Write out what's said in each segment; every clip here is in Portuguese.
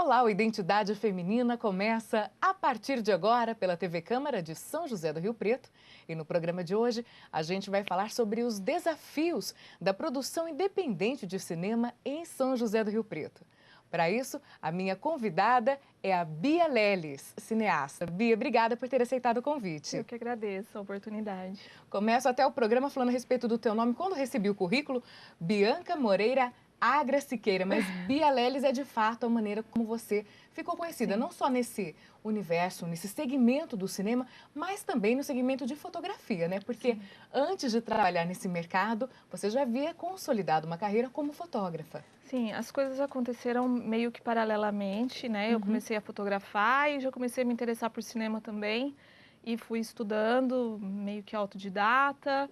Olá, o Identidade Feminina começa a partir de agora pela TV Câmara de São José do Rio Preto. E no programa de hoje a gente vai falar sobre os desafios da produção independente de cinema em São José do Rio Preto. Para isso, a minha convidada é a Bia Leles, cineasta. Bia, obrigada por ter aceitado o convite. Eu que agradeço a oportunidade. Começo até o programa falando a respeito do teu nome. Quando recebi o currículo, Bianca Moreira Agra Siqueira, mas Bia Leles é de fato a maneira como você ficou conhecida, Sim. não só nesse universo, nesse segmento do cinema, mas também no segmento de fotografia, né? Porque Sim. antes de trabalhar nesse mercado, você já havia consolidado uma carreira como fotógrafa. Sim, as coisas aconteceram meio que paralelamente, né? Eu comecei a fotografar e já comecei a me interessar por cinema também. E fui estudando, meio que autodidata,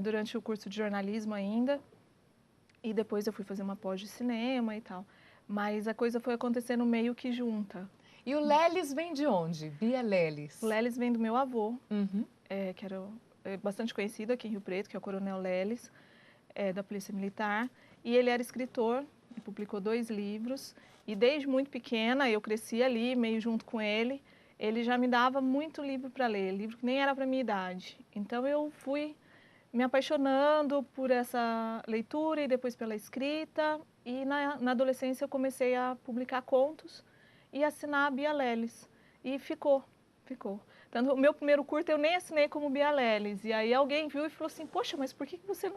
durante o curso de jornalismo ainda. E depois eu fui fazer uma pós de cinema e tal. Mas a coisa foi acontecendo meio que junta. E o Leles vem de onde? Bia Leles. O Leles vem do meu avô, Uhum. que era bastante conhecido aqui em Rio Preto, que é o Coronel Leles, da Polícia Militar. E ele era escritor, e publicou 2 livros. E desde muito pequena, eu cresci ali, meio junto com ele. Ele já me dava muito livro para ler, livro que nem era para minha idade. Então eu fui me apaixonando por essa leitura e depois pela escrita. E na adolescência eu comecei a publicar contos e assinar a Bia Leles. E ficou. Tanto o meu primeiro curta eu nem assinei como Bia Leles. E aí alguém viu e falou assim, poxa, mas por que você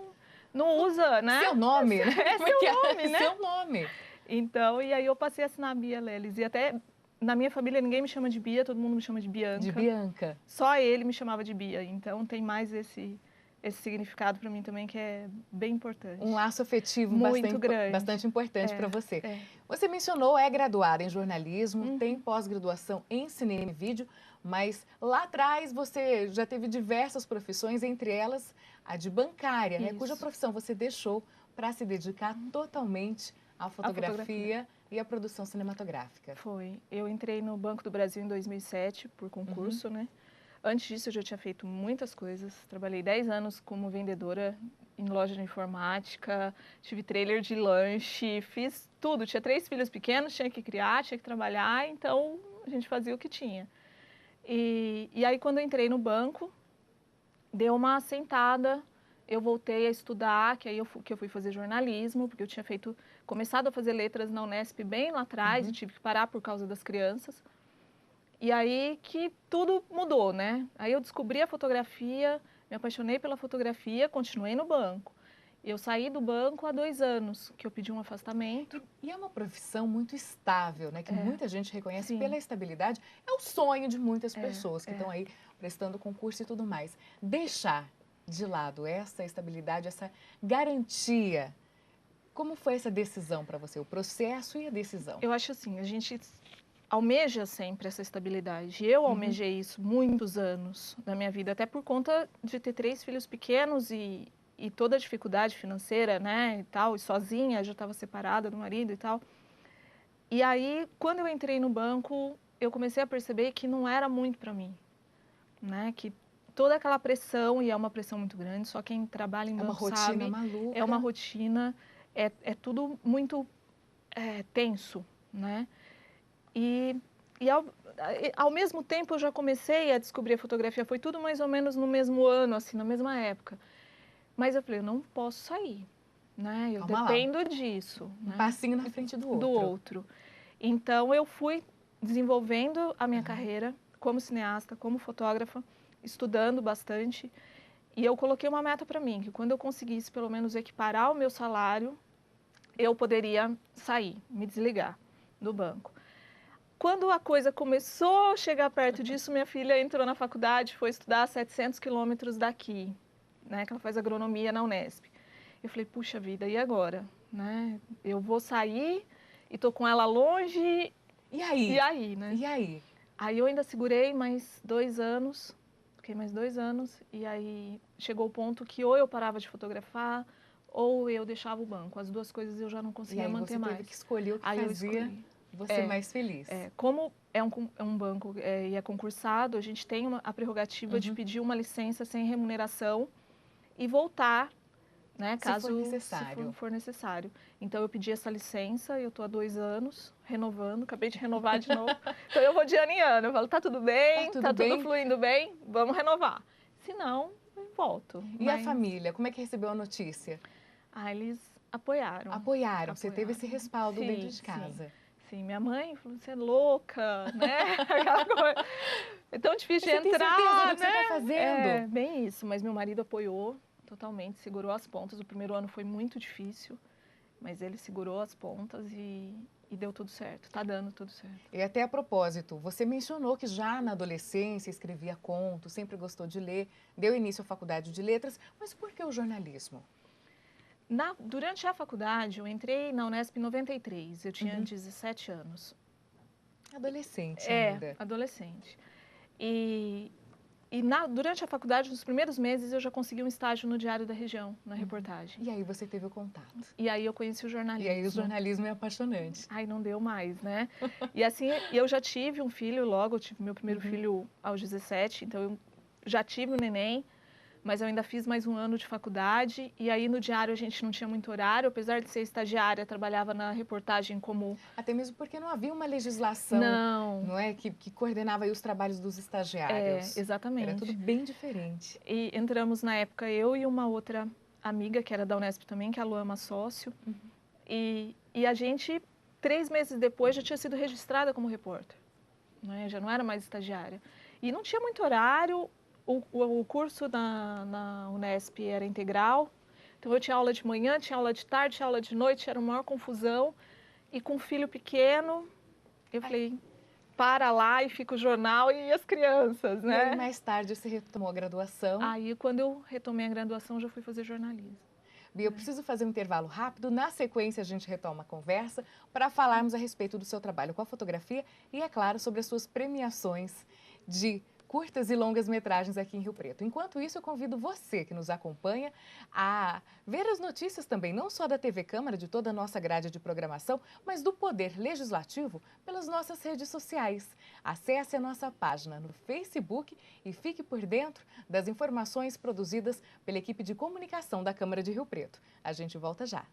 não usa, né? Seu nome, né? É seu nome, né? Seu nome. Então, e aí eu passei a assinar a Bia Leles. E até na minha família ninguém me chama de Bia, todo mundo me chama de Bianca. De Bianca. Só ele me chamava de Bia. Então tem mais esse significado para mim também que é bem importante. Um laço afetivo muito grande. Bastante importante para você. É. Você mencionou, é graduada em jornalismo, tem pós-graduação em cinema e vídeo, mas lá atrás você já teve diversas profissões, entre elas a de bancária, né, cuja profissão você deixou para se dedicar totalmente à fotografia e à produção cinematográfica. Foi. Eu entrei no Banco do Brasil em 2007 por concurso, né? Antes disso, eu já tinha feito muitas coisas. Trabalhei 10 anos como vendedora em loja de informática, tive trailer de lanche, fiz tudo. Tinha 3 filhos pequenos, tinha que criar, tinha que trabalhar, então a gente fazia o que tinha. E aí, quando eu entrei no banco, deu uma assentada, eu voltei a estudar, que aí eu fui fazer jornalismo, porque eu tinha começado a fazer letras na Unesp bem lá atrás e tive que parar por causa das crianças. E aí que tudo mudou, né? Aí eu descobri a fotografia, me apaixonei pela fotografia, continuei no banco. Eu saí do banco há 2 anos, que eu pedi um afastamento. E é uma profissão muito estável, né? Que muita gente reconhece pela estabilidade. É o sonho de muitas pessoas que estão aí prestando concurso e tudo mais. Deixar de lado essa estabilidade, essa garantia. Como foi essa decisão para você? O processo e a decisão? Eu acho assim, a gente almeja sempre essa estabilidade. Eu almejei isso muitos anos da minha vida, até por conta de ter 3 filhos pequenos e toda a dificuldade financeira, né, e tal, e sozinha, já estava separada do marido e tal. E aí, quando eu entrei no banco, eu comecei a perceber que não era muito para mim, né, que toda aquela pressão, e é uma pressão muito grande, só quem trabalha em banco sabe. É uma rotina maluca. É uma rotina, é tudo muito tenso, né. E ao mesmo tempo eu já comecei a descobrir a fotografia, foi tudo mais ou menos no mesmo ano, assim, na mesma época. Mas eu falei, eu não posso sair, né? Eu dependo disso. Um passinho na frente do outro. Então eu fui desenvolvendo a minha carreira como cineasta, como fotógrafa, estudando bastante. E eu coloquei uma meta para mim, que quando eu conseguisse pelo menos equiparar o meu salário, eu poderia sair, me desligar do banco. Quando a coisa começou a chegar perto disso, minha filha entrou na faculdade, foi estudar a 700 quilômetros daqui, né, que ela faz agronomia na Unesp. Eu falei, puxa vida, e agora? Né? Eu vou sair e tô com ela longe. E aí? E aí, né? E aí? Aí eu ainda segurei mais 2 anos, fiquei mais 2 anos, e aí chegou o ponto que ou eu parava de fotografar, ou eu deixava o banco. As 2 coisas eu já não conseguia manter mais. Aí você teve que escolher o que aí fazia você mais feliz. Como é um banco e é concursado, a gente tem a prerrogativa de pedir uma licença sem remuneração e voltar né? Se for necessário. Se for necessário. Então, eu pedi essa licença, eu estou há 2 anos renovando, acabei de renovar de novo. Então, eu vou de ano em ano, eu falo, tá tudo bem, tá tudo fluindo bem, vamos renovar. Se não, eu volto. E a família, como é que recebeu a notícia? Eles apoiaram. Apoiaram, você teve esse respaldo dentro de casa. Sim, minha mãe falou, você é louca, né? Aquela coisa. É tão difícil de entrar, tem certeza do que né? você está fazendo? É, bem isso, mas meu marido apoiou totalmente, segurou as pontas. O primeiro ano foi muito difícil, mas ele segurou as pontas e deu tudo certo, tá dando tudo certo. E até a propósito, você mencionou que já na adolescência escrevia contos, sempre gostou de ler, deu início à faculdade de letras, mas por que o jornalismo? Durante a faculdade, eu entrei na Unesp em 93, eu tinha 17 anos. Adolescente ainda. Adolescente. Durante a faculdade, nos primeiros meses, eu já consegui um estágio no Diário da Região, na reportagem. E aí você teve o contato. E aí eu conheci o jornalismo. E aí o jornalismo é apaixonante. Ai, não deu mais, né? E assim, eu já tive um filho logo, eu tive meu primeiro filho aos 17, então eu já tive o neném, mas eu ainda fiz mais um ano de faculdade, e aí no diário a gente não tinha muito horário, apesar de ser estagiária, trabalhava na reportagem como... Até mesmo porque não havia uma legislação, não é, que coordenava aí os trabalhos dos estagiários. Exatamente. Era tudo bem diferente. E entramos na época, eu e uma outra amiga, que era da Unesp também, que é a Luama Sócio, e a gente, 3 meses depois, já tinha sido registrada como repórter, né? Já não era mais estagiária. E não tinha muito horário. O curso na Unesp era integral, então eu tinha aula de manhã, tinha aula de tarde, tinha aula de noite, era uma maior confusão. E com um filho pequeno, eu falei, para lá e fica o jornal e as crianças, né? E aí mais tarde você retomou a graduação. Aí quando eu retomei a graduação, já fui fazer jornalismo. Bia, eu preciso fazer um intervalo rápido, na sequência a gente retoma a conversa para falarmos a respeito do seu trabalho com a fotografia e, é claro, sobre as suas premiações de curtas e longas metragens aqui em Rio Preto. Enquanto isso, eu convido você que nos acompanha a ver as notícias também, não só da TV Câmara, de toda a nossa grade de programação, mas do Poder Legislativo pelas nossas redes sociais. Acesse a nossa página no Facebook e fique por dentro das informações produzidas pela equipe de comunicação da Câmara de Rio Preto. A gente volta já.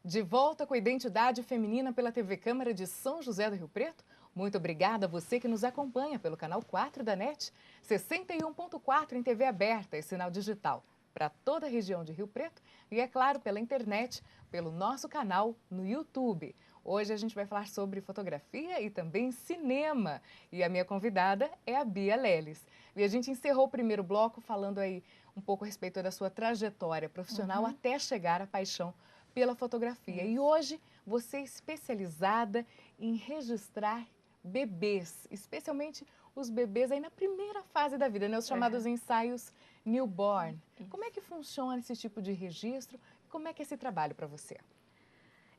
De volta com a Identidade Feminina pela TV Câmara de São José do Rio Preto. Muito obrigada a você que nos acompanha pelo canal 4 da NET, 61.4 em TV aberta e sinal digital para toda a região de Rio Preto e, é claro, pela internet, pelo nosso canal no YouTube. Hoje a gente vai falar sobre fotografia e também cinema. E a minha convidada é a Bia Leles. E a gente encerrou o primeiro bloco falando aí um pouco a respeito da sua trajetória profissional até chegar à paixão pela fotografia. E hoje você é especializada em registrar bebês, especialmente os bebês aí na primeira fase da vida, né? Os chamados ensaios newborn. Como é que funciona esse tipo de registro? Como é que é esse trabalho para você?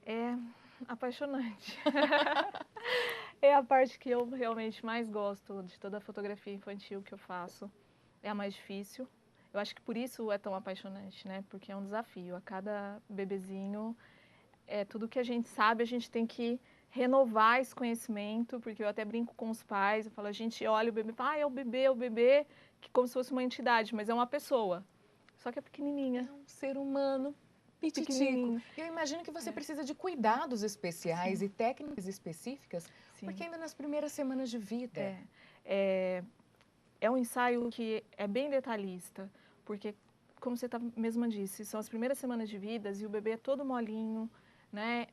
É apaixonante. É a parte que eu realmente mais gosto de toda a fotografia infantil que eu faço. É a mais difícil. Eu acho que por isso é tão apaixonante, né? Porque é um desafio. A cada bebezinho, tudo que a gente sabe, a gente tem que renovar esse conhecimento, porque eu até brinco com os pais, eu falo, a gente olha o bebê e fala, é o bebê, que como se fosse uma entidade, mas é uma pessoa. Só que é pequenininha. É um ser humano pititico. E eu imagino que você precisa de cuidados especiais e técnicas específicas, porque ainda nas primeiras semanas de vida. É um ensaio que é bem detalhista, porque, como você mesma disse, são as primeiras semanas de vida e o bebê é todo molinho, né?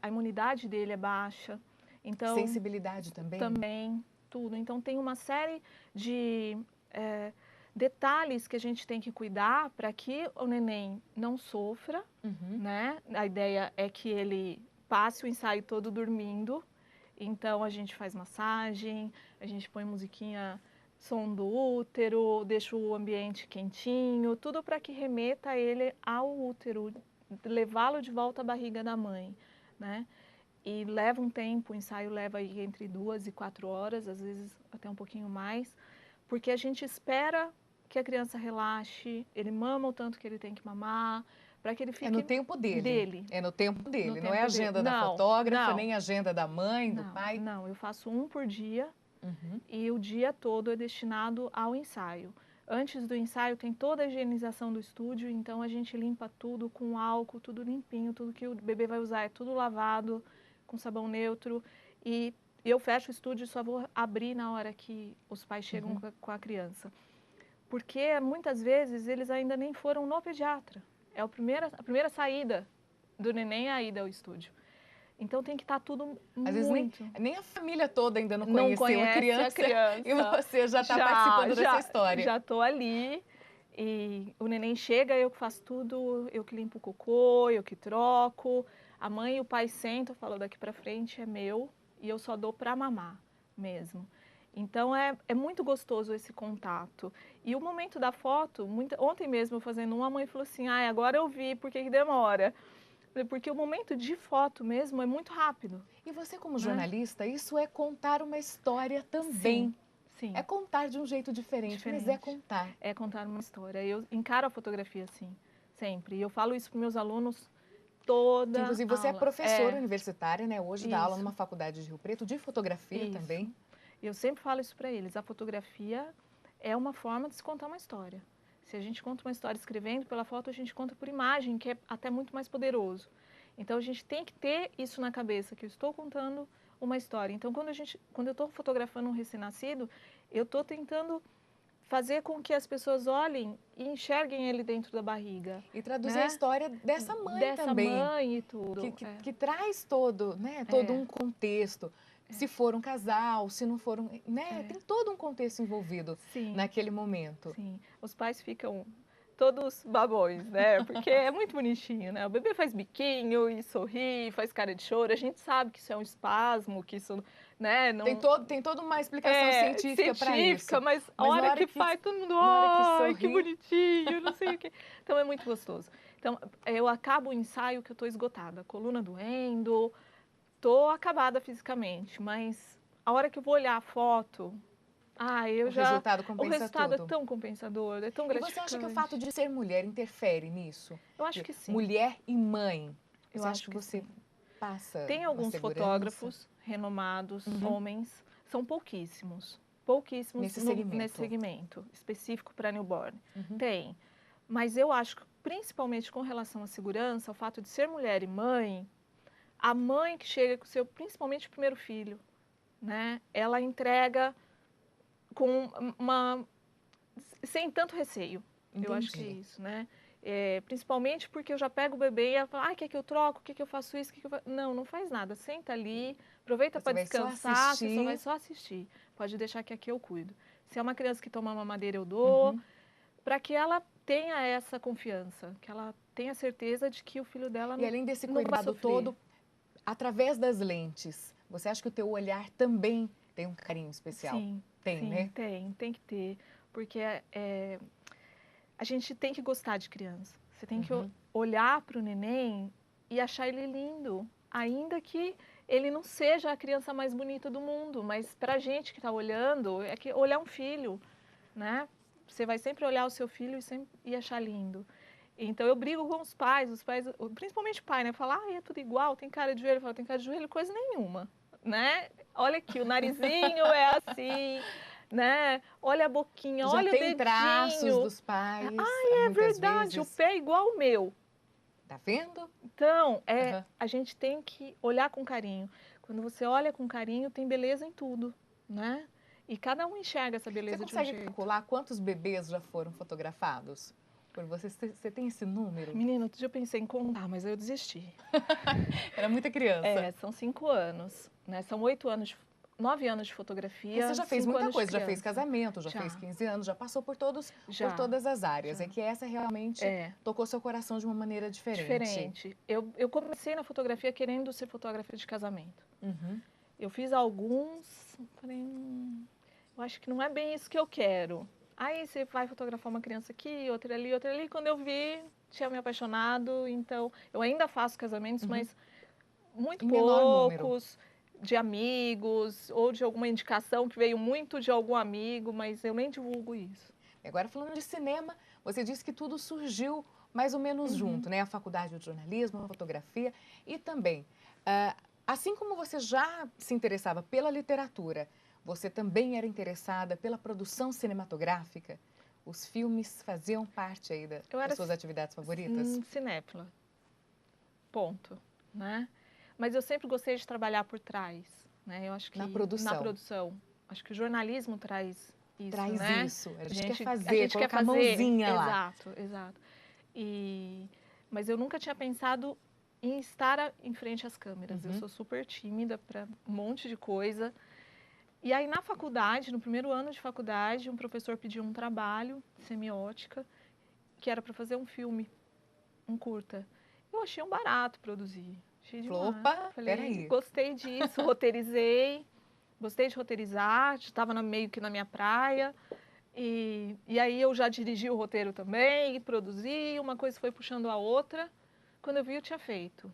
A imunidade dele é baixa. Então, sensibilidade também? Também, tudo. Então, tem uma série de detalhes que a gente tem que cuidar para que o neném não sofra, né? A ideia é que ele passe o ensaio todo dormindo. Então, a gente faz massagem, a gente põe musiquinha, som do útero, deixa o ambiente quentinho, tudo para que remeta ele ao útero, levá-lo de volta à barriga da mãe, né? E leva um tempo, o ensaio leva aí entre 2 e 4 horas, às vezes até um pouquinho mais, porque a gente espera que a criança relaxe, ele mama o tanto que ele tem que mamar, para que ele fique... É no tempo dele. É no tempo dele, não é agenda da fotógrafa, nem agenda da mãe, do pai? Não, eu faço um por dia e o dia todo é destinado ao ensaio. Antes do ensaio tem toda a higienização do estúdio, então a gente limpa tudo com álcool, tudo limpinho, tudo que o bebê vai usar é tudo lavado, com sabão neutro, e eu fecho o estúdio e só vou abrir na hora que os pais chegam com a criança. Porque muitas vezes eles ainda nem foram no pediatra. É a primeira saída do neném é a ida ao estúdio. Então tem que estar tudo às vezes nem a família toda ainda não conheceu conhece a criança e você já está participando dessa história. Já estou ali e o neném chega, eu que faço tudo, eu que limpo o cocô, eu que troco. A mãe e o pai sentam, falam daqui para frente é meu e eu só dou para mamar mesmo. Então é muito gostoso esse contato. E o momento da foto, ontem mesmo eu fazendo uma, a mãe falou assim, agora eu vi, por que demora? Porque o momento de foto mesmo é muito rápido. E você como jornalista, isso é contar uma história também. Sim. É contar de um jeito diferente, mas é contar. É contar uma história. Eu encaro a fotografia assim, sempre. E eu falo isso para meus alunos toda Inclusive, você aula. É professora universitária, né? Hoje Isso. dá aula numa faculdade de Rio Preto, de fotografia Isso. também. Eu sempre falo isso para eles. A fotografia é uma forma de se contar uma história. Se a gente conta uma história escrevendo pela foto, a gente conta por imagem, que é até muito mais poderoso. Então, a gente tem que ter isso na cabeça, que eu estou contando uma história. Então, quando eu estou fotografando um recém-nascido, eu estou tentando fazer com que as pessoas olhem e enxerguem ele dentro da barriga. E traduzir a história dessa mãe também. Dessa mãe e tudo. Que traz todo um contexto. Se for um casal, se não for um... né? Tem todo um contexto envolvido naquele momento. Sim, os pais ficam todos babões, né? Porque é muito bonitinho, né? O bebê faz biquinho e sorri, faz cara de choro. A gente sabe que isso é um espasmo, que isso, né? Não... Tem toda uma explicação científica para isso. Mas a hora que faz, todo mundo, ai, que bonitinho, não sei o quê. Então, é muito gostoso. Então, eu acabo o ensaio que eu estou esgotada, coluna doendo, estou acabada fisicamente, mas a hora que eu vou olhar a foto... O resultado é tão compensador, é tão gratificante. E você acha que o fato de ser mulher interfere nisso? Eu acho que sim. Mulher e mãe. Eu acho que você passa Tem alguns fotógrafos renomados, homens, são pouquíssimos nesse segmento específico para newborn. Tem, mas eu acho que principalmente com relação à segurança, o fato de ser mulher e mãe, a mãe que chega com principalmente o primeiro filho, né? Ela entrega com sem tanto receio. Entendi. Eu acho que é isso, né? Principalmente porque eu já pego o bebê e ela fala, quer que eu troco, quer que eu faço isso, quer que eu faço... Não faz nada, senta ali, aproveita para descansar, você só vai só assistir. Pode deixar que aqui eu cuido. Se é uma criança que toma mamadeira, eu dou, para que ela tenha essa confiança, que ela tenha certeza de que o filho dela não vai sofrer. E além desse cuidado todo, através das lentes, você acha que o teu olhar também tem um carinho especial? Sim. Tem, né? Tem que ter, porque a gente tem que gostar de criança. Você tem que olhar para o neném e achar ele lindo, ainda que ele não seja a criança mais bonita do mundo, mas para a gente que está olhando, é que olhar um filho, né? Você vai sempre olhar o seu filho e achar lindo. Então eu brigo com os pais, principalmente o pai, né? Falar, é tudo igual, tem cara de joelho, eu falo, tem cara de joelho, coisa nenhuma, né? Olha aqui, o narizinho é assim, né? Olha a boquinha, olha o dedinho. Já tem traços dos pais. É verdade, vezes. O pé é igual ao meu. Tá vendo? Então, a gente tem que olhar com carinho. Quando você olha com carinho, tem beleza em tudo, né? E cada um enxerga essa beleza de um jeito. Você consegue calcular quantos bebês já foram fotografados? por você. Você tem esse número? Menina, outro dia eu pensei em contar, mas eu desisti. Era muita criança. É, são 5 anos, né? São 9 anos de fotografia. Você já fez 5 muita anos coisa, de já fez criança. casamento, já fez 15 anos, já passou por todas as áreas. Já. É que essa realmente tocou seu coração de uma maneira diferente. Diferente. Eu comecei na fotografia querendo ser fotógrafa de casamento. Uhum. Eu fiz alguns, falei, eu acho que não é bem isso que eu quero. Aí você vai fotografar uma criança aqui, outra ali, outra ali. Quando eu vi, tinha me apaixonado. Então, eu ainda faço casamentos, mas muito poucos, de amigos, ou de alguma indicação que veio muito de algum amigo, mas eu nem divulgo isso. Agora, falando de cinema, você disse que tudo surgiu mais ou menos junto, né? A faculdade de jornalismo, a fotografia e também, assim como você já se interessava pela literatura, você também era interessada pela produção cinematográfica? Os filmes faziam parte aí das suas atividades favoritas? Cinéfila. Ponto, né? Mas eu sempre gostei de trabalhar por trás, né? Eu acho que na produção. Acho que o jornalismo traz isso, traz né? isso. A gente quer fazer, colocar a mãozinha lá. Exato. Mas eu nunca tinha pensado em estar em frente às câmeras. Eu sou super tímida para um monte de coisa. E aí na faculdade, no primeiro ano de faculdade, um professor pediu um trabalho, semiótica, que era para fazer um filme, um curta. Eu achei um barato produzir. Opa, falei, peraí. Gostei disso, roteirizei, gostei de roteirizar, estava meio que na minha praia. E aí eu já dirigi o roteiro também, e produzi, uma coisa foi puxando a outra. Quando eu vi, eu tinha feito.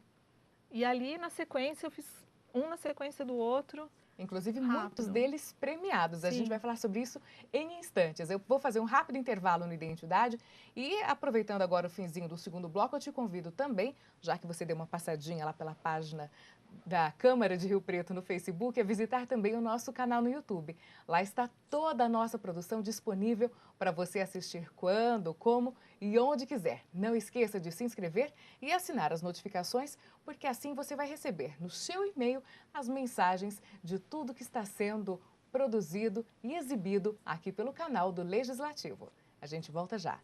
E ali, na sequência, eu fiz um na sequência do outro. Inclusive, muitos deles premiados. Sim. A gente vai falar sobre isso em instantes. Eu vou fazer um rápido intervalo no Identidade e, aproveitando agora o finzinho do segundo bloco, eu te convido também, já que você deu uma passadinha lá pela página da Câmara de Rio Preto no Facebook, a visitar também o nosso canal no YouTube. Lá está toda a nossa produção disponível para você assistir quando, como e onde quiser. Não esqueça de se inscrever e assinar as notificações, porque assim você vai receber no seu e-mail as mensagens de tudo que está sendo produzido e exibido aqui pelo canal do Legislativo. A gente volta já.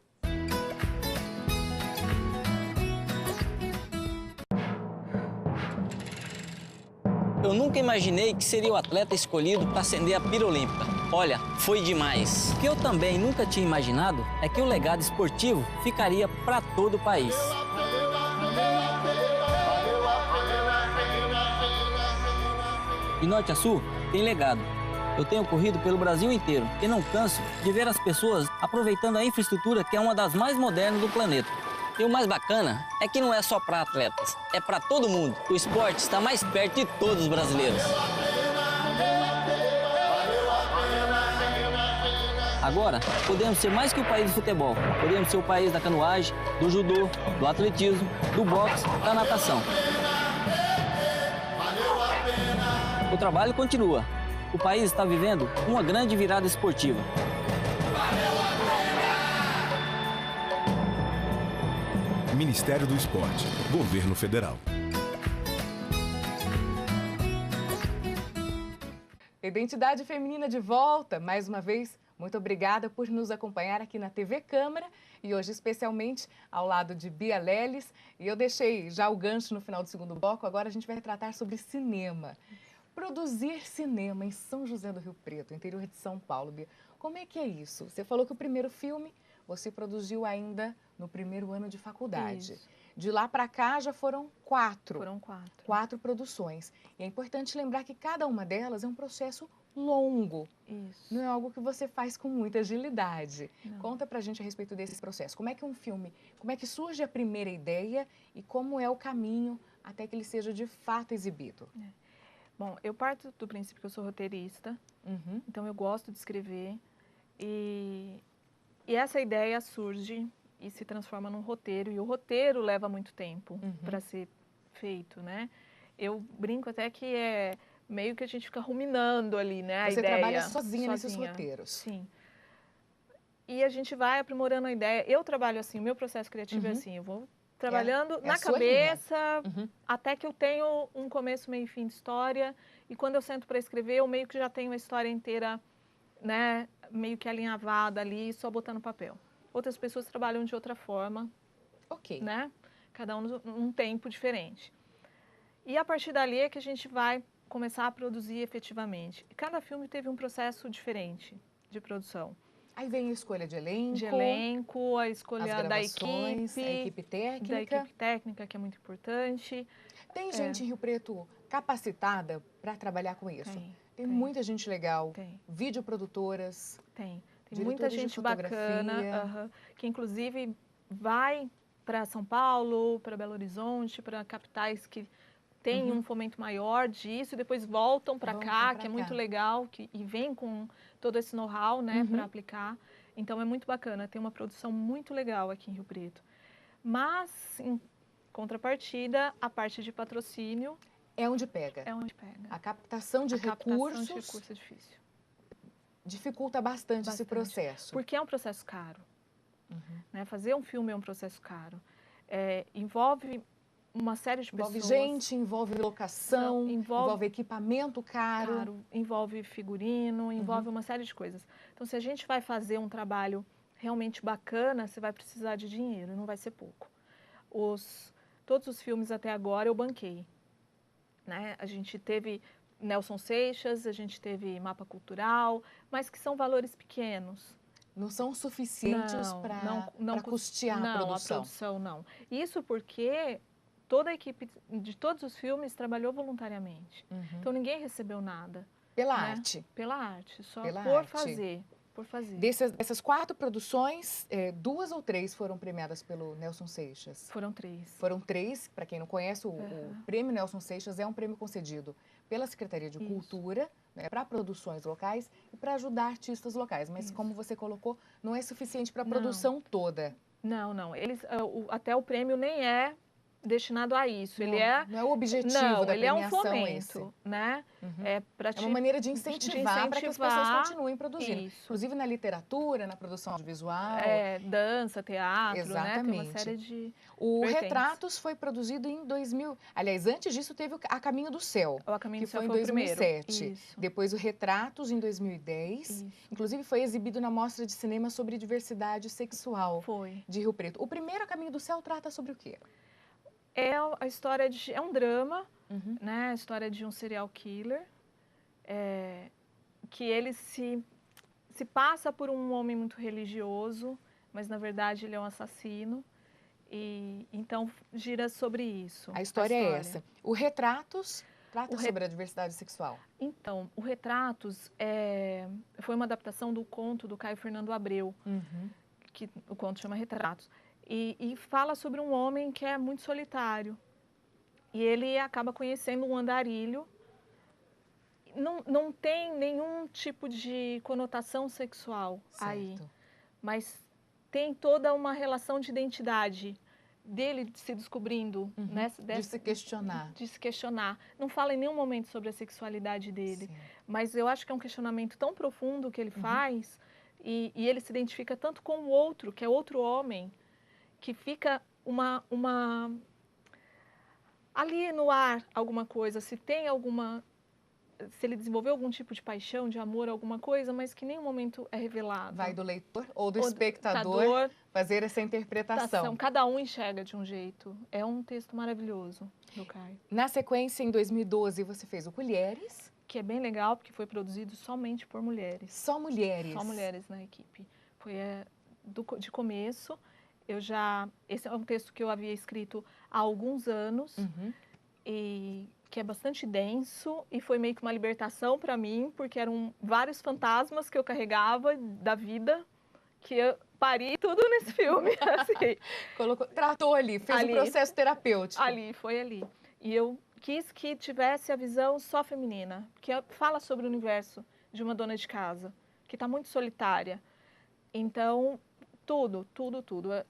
Eu nunca imaginei que seria o atleta escolhido para acender a pira olímpica. Olha, foi demais. O que eu também nunca tinha imaginado é que o legado esportivo ficaria para todo o país. De norte a sul, tem legado. Eu tenho corrido pelo Brasil inteiro e não canso de ver as pessoas aproveitando a infraestrutura que é uma das mais modernas do planeta. E o mais bacana é que não é só para atletas, é para todo mundo. O esporte está mais perto de todos os brasileiros. Agora, podemos ser mais que o país do futebol. Podemos ser o país da canoagem, do judô, do atletismo, do boxe, da natação. O trabalho continua. O país está vivendo uma grande virada esportiva. Ministério do Esporte, Governo Federal. Identidade Feminina de volta, mais uma vez, muito obrigada por nos acompanhar aqui na TV Câmara e hoje especialmente ao lado de Bia Leles. E eu deixei já o gancho no final do segundo bloco, agora a gente vai tratar sobre cinema. Produzir cinema em São José do Rio Preto, interior de São Paulo, Bia. Como é que é isso? Você falou que o primeiro filme você produziu ainda no primeiro ano de faculdade. Isso. De lá para cá já foram 4. Foram 4. 4 produções. E é importante lembrar que cada uma delas é um processo longo. Isso. Não é algo que você faz com muita agilidade. Não. Conta pra gente a respeito desse processo. Como é que um filme, como é que surge a primeira ideia e como é o caminho até que ele seja de fato exibido? Bom, eu parto do princípio que eu sou roteirista, então eu gosto de escrever e essa ideia surge e se transforma num roteiro, e o roteiro leva muito tempo para ser feito, né? Eu brinco até que é meio que a gente fica ruminando ali, né, a Você ideia. trabalha sozinha nesses roteiros. Sim. E a gente vai aprimorando a ideia. Eu trabalho assim, o meu processo criativo é assim, eu vou trabalhando na cabeça até que eu tenho um começo, meio e fim de história, e quando eu sento para escrever, eu meio que já tenho a história inteira, né, meio que alinhavada ali, só botar no papel. outras pessoas trabalham de outra forma, Ok. né? Cada um num tempo diferente. E a partir dali é que a gente vai começar a produzir efetivamente. Cada filme teve um processo diferente de produção. Aí vem a escolha de elenco, A as escolha da gravações, a equipe técnica. da equipe técnica, que é muito importante. Tem gente em Rio Preto capacitada para trabalhar com isso? Tem muita gente legal, videoprodutoras. Tem muita gente bacana, que inclusive vai para São Paulo, para Belo Horizonte, para capitais que têm um fomento maior disso, e depois voltam para cá, que é muito legal, e vem com todo esse know-how, né, para aplicar. Então é muito bacana, tem uma produção muito legal aqui em Rio Preto. Mas, em contrapartida, a parte de patrocínio... É onde pega. É onde pega. A captação de recursos... de recursos é difícil. Dificulta bastante esse processo. Porque é um processo caro. Né? Fazer um filme é um processo caro. Envolve uma série de pessoas. Envolve gente, envolve locação, envolve equipamento caro. Envolve figurino, envolve uma série de coisas. Então, se a gente vai fazer um trabalho realmente bacana, você vai precisar de dinheiro, não vai ser pouco. Todos os filmes até agora eu banquei. Né? A gente teve Nelson Seixas, a gente teve Mapa Cultural, mas que são valores pequenos. Não são suficientes para custear a produção. Não, a produção não. Isso porque toda a equipe de todos os filmes trabalhou voluntariamente. Então ninguém recebeu nada. Pela arte? Pela arte, só Pela por arte. fazer. Por fazer. Dessas 4 produções, 2 ou 3 foram premiadas pelo Nelson Seixas? Foram 3. Foram 3, para quem não conhece, o Prêmio Nelson Seixas é um prêmio concedido pela Secretaria de Cultura, né, para produções locais e para ajudar artistas locais. Mas, como você colocou, não é suficiente para a produção toda. Não. Até o prêmio nem é destinado a isso. Não, ele é... Não é o objetivo da premiação. Ele é um fomento, né? É uma maneira de incentivar para que as pessoas continuem produzindo. Isso. Inclusive na literatura, na produção audiovisual. Dança, teatro, exatamente. Né? Tem uma série de O Retratos foi produzido em 2000. Aliás, antes disso teve A Caminho do Céu, que foi em 2007. Depois o Retratos em 2010. Isso. Inclusive foi exibido na Mostra de Cinema sobre Diversidade Sexual de Rio Preto. O primeiro A Caminho do Céu trata sobre o quê? É a história de... É um drama, né? A história de um serial killer, que ele se passa por um homem muito religioso, mas na verdade ele é um assassino. E então gira sobre isso. A história é essa. O Retratos trata sobre a diversidade sexual. Então, o Retratos foi uma adaptação do conto do Caio Fernando Abreu, que o conto chama Retratos. E fala sobre um homem que é muito solitário. E ele acaba conhecendo um andarilho. Não tem nenhum tipo de conotação sexual aí. Mas tem toda uma relação de identidade dele se descobrindo. De se questionar. De se questionar. Não fala em nenhum momento sobre a sexualidade dele. Mas eu acho que é um questionamento tão profundo que ele faz. E ele se identifica tanto com o outro, que é outro homem, que fica ali no ar alguma coisa, se ele desenvolveu algum tipo de paixão, de amor, alguma coisa, mas que em nenhum momento é revelado. Vai do leitor ou do espectador fazer essa interpretação. Cada um enxerga de um jeito. É um texto maravilhoso do Caio. Na sequência, em 2012, você fez o Colheres. Que é bem legal, porque foi produzido somente por mulheres. Só mulheres? Só mulheres na equipe. Foi de começo. Esse é um texto que eu havia escrito há alguns anos, e que é bastante denso, e foi meio que uma libertação para mim, porque eram vários fantasmas que eu carregava da vida, que eu pari tudo nesse filme. Assim. Tratou ali, fez um processo terapêutico. Foi ali. E eu quis que tivesse a visão só feminina, que fala sobre o universo de uma dona de casa, que está muito solitária. Então... Tudo.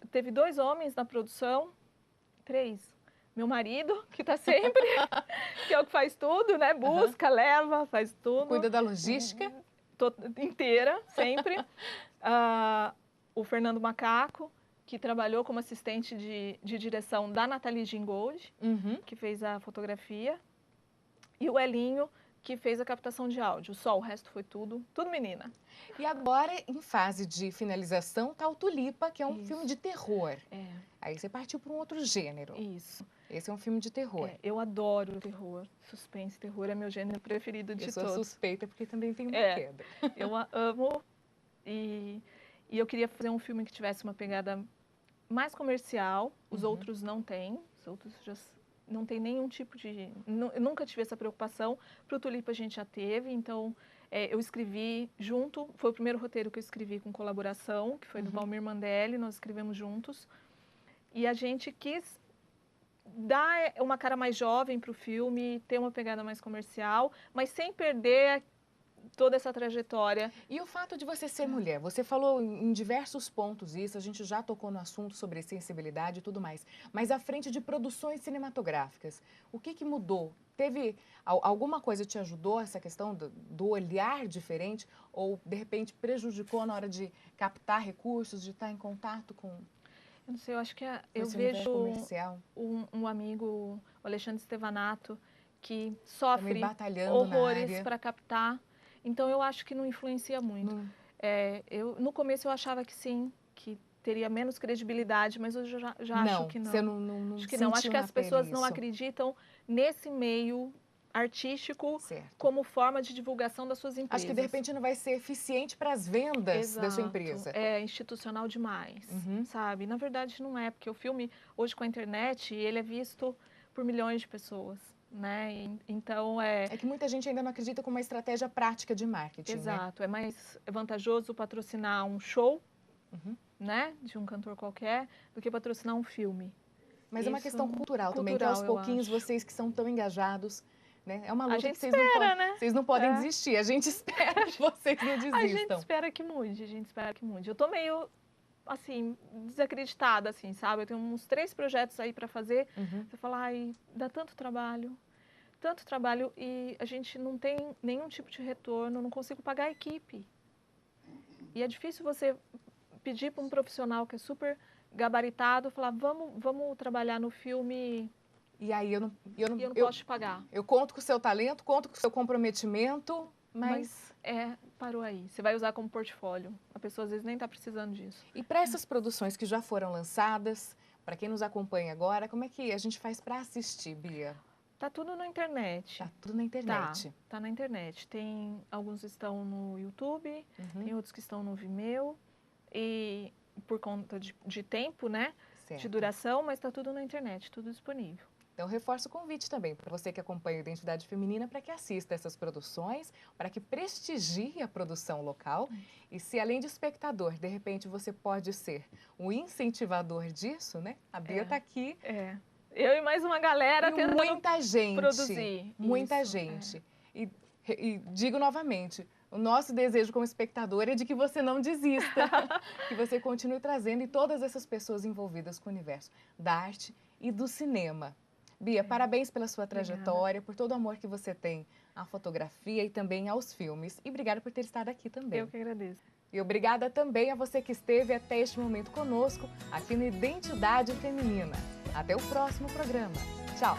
Teve 2 homens na produção, 3. Meu marido, que está sempre, que é o que faz tudo, né? Busca, leva, faz tudo. Cuida da logística. Inteira, sempre. O Fernando Macaco, que trabalhou como assistente de direção da Nathalie Gingold, que fez a fotografia. E o Elinho, que fez a captação de áudio. Só o resto foi tudo menina. E agora, em fase de finalização, tá o Tulipa, que é um Isso. filme de terror. É, Aí você partiu para um outro gênero. isso. Esse é um filme de terror. É, eu adoro terror. Suspense, terror é meu gênero preferido de Eu sou todos. suspeita porque também tem uma É. queda. Eu amo. E eu queria fazer um filme que tivesse uma pegada mais comercial. Os outros não têm. Os outros já não tem nenhum tipo de... Eu nunca tive essa preocupação. Para o Tulipa a gente já teve. Então, eu escrevi junto. Foi o primeiro roteiro que eu escrevi com colaboração, que foi do Valmir Mandelli. Nós escrevemos juntos. E a gente quis dar uma cara mais jovem para o filme, ter uma pegada mais comercial, mas sem perder toda essa trajetória. E o fato de você ser mulher, você falou em diversos pontos isso, a gente já tocou no assunto sobre sensibilidade e tudo mais, mas à frente de produções cinematográficas, o que mudou? Teve alguma coisa que te ajudou essa questão do olhar diferente ou, de repente, prejudicou na hora de captar recursos, de estar em contato com... Eu não sei, eu acho que eu esse universo vejo comercial? um amigo, o Alexandre Stevanato, que Também sofre batalhando na horrores área. para captar. Então, eu acho que não influencia muito. Não. No começo, eu achava que sim, que teria menos credibilidade, mas hoje eu já Não, acho que não. você não Acho que não. Acho sentiu que na as pessoas pele não isso. acreditam nesse meio artístico Certo. como forma de divulgação das suas empresas. Acho que, de repente, não vai ser eficiente para as vendas da sua Exato. empresa. É institucional demais, sabe? Na verdade, não é, porque o filme, hoje com a internet, ele é visto por milhões de pessoas, né? Então, É que muita gente ainda não acredita como uma estratégia prática de marketing, né? Exato. É mais vantajoso patrocinar um show, né? De um cantor qualquer, do que patrocinar um filme. Mas é uma Isso, questão cultural também, que cultural, aos eu pouquinhos, acho. vocês que são tão engajados, né? É uma A luta gente que vocês não espera, podem, né? vocês não podem É. desistir. A gente espera que vocês não A gente desistam. espera que mude, a gente espera que mude. Eu tô meio, assim, desacreditada, assim, sabe? Eu tenho uns 3 projetos aí para fazer. Você fala, ai, dá tanto trabalho e a gente não tem nenhum tipo de retorno, não consigo pagar a equipe. E é difícil você pedir para um profissional que é super gabaritado, falar, vamos trabalhar no filme E aí eu não e eu não posso te pagar. eu conto com o seu talento, conto com o seu comprometimento, mas... Parou aí. Você vai usar como portfólio. A pessoa às vezes nem está precisando disso. E para essas produções que já foram lançadas, para quem nos acompanha agora, como é que a gente faz para assistir, Bia? Tá tudo na internet. Tá tudo na internet. Tá na internet. Tem alguns estão no YouTube, tem outros que estão no Vimeo e por conta de tempo, né? Certo. De duração, mas tá tudo na internet, tudo disponível. Então, reforço o convite também para você que acompanha a Identidade Feminina para que assista essas produções, para que prestigie a produção local. E se, além de espectador, de repente você pode ser um incentivador disso, né? A Bia está aqui. Eu e mais uma galera E tentando muita gente. produzir. Muita Isso, gente. E digo novamente, o nosso desejo como espectador é de que você não desista, que você continue trazendo e todas essas pessoas envolvidas com o universo da arte e do cinema. Bia, parabéns pela sua trajetória, por todo o amor que você tem à fotografia e também aos filmes. E obrigada por ter estado aqui também. Eu que agradeço. E obrigada também a você que esteve até este momento conosco, aqui no Identidade Feminina. Até o próximo programa. Tchau!